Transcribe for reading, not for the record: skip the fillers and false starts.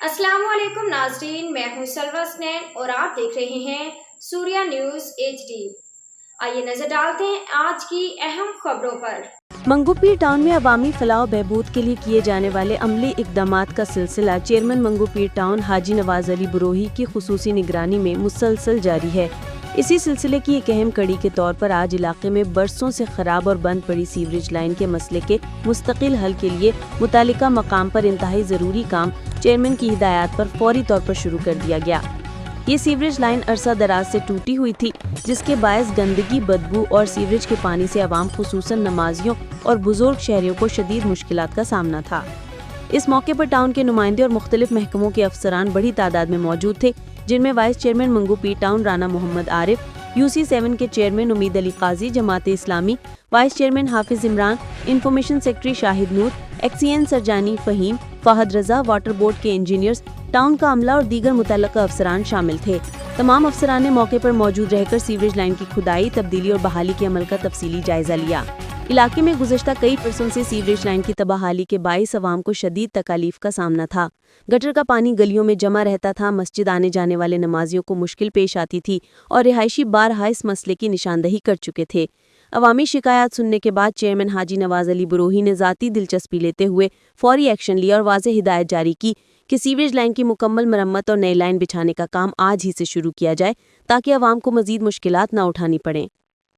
السلام علیکم ناظرین، میں ہوں سلوہ اسنین اور آپ دیکھ رہے ہیں سوریا نیوز HD۔ آئیے نظر ڈالتے ہیں آج کی اہم خبروں پر۔ منگو پیر ٹاؤن میں عوامی فلاح و بہبود کے لیے کیے جانے والے عملی اقدامات کا سلسلہ چیئرمین منگو پیر ٹاؤن حاجی نواز علی بروہی کی خصوصی نگرانی میں مسلسل جاری ہے۔ اسی سلسلے کی ایک اہم کڑی کے طور پر آج علاقے میں برسوں سے خراب اور بند پڑی سیوریج لائن کے مسئلے کے مستقل حل کے لیے متعلقہ مقام پر انتہائی ضروری کام چیئرمین کی ہدایات پر فوری طور پر شروع کر دیا گیا۔ یہ سیوریج لائن عرصہ دراز سے ٹوٹی ہوئی تھی، جس کے باعث گندگی، بدبو اور سیوریج کے پانی سے عوام خصوصاً نمازیوں اور بزرگ شہریوں کو شدید مشکلات کا سامنا تھا۔ اس موقع پر ٹاؤن کے نمائندے اور مختلف محکموں کے افسران بڑی تعداد میں موجود تھے، جن میں وائس چیئرمین منگو پیر ٹاؤن رانا محمد عارف، UC7 کے چیئرمین امید علی قاضی، جماعت اسلامی، وائس چیئرمین حافظ عمران، انفارمیشن سیکرٹری شاہد نور، XCN سرجانی فہیم، فہد رضا، واٹر بورڈ کے انجینئرز، ٹاؤن کا عملہ اور دیگر متعلقہ افسران شامل تھے۔ تمام افسران نے موقع پر موجود رہ کر سیوریج لائن کی کھدائی، تبدیلی اور بحالی کے عمل کا تفصیلی جائزہ لیا۔ علاقے میں گزشتہ کئی برسوں سے سیوریج لائن کی تباہی کے باعث عوام کو شدید تکالیف کا سامنا تھا۔ گٹر کا پانی گلیوں میں جمع رہتا تھا، مسجد آنے جانے والے نمازیوں کو مشکل پیش آتی تھی اور رہائشی بارہا اس مسئلے کی نشاندہی کر چکے تھے۔ عوامی شکایات سننے کے بعد چیئرمین حاجی نواز علی بروہی نے ذاتی دلچسپی لیتے ہوئے فوری ایکشن لیا اور واضح ہدایت جاری کی کہ سیوریج لائن کی مکمل مرمت اور نئی لائن بچھانے کا کام آج ہی سے شروع کیا جائے تاکہ عوام کو مزید مشکلات نہ اٹھانی پڑیں۔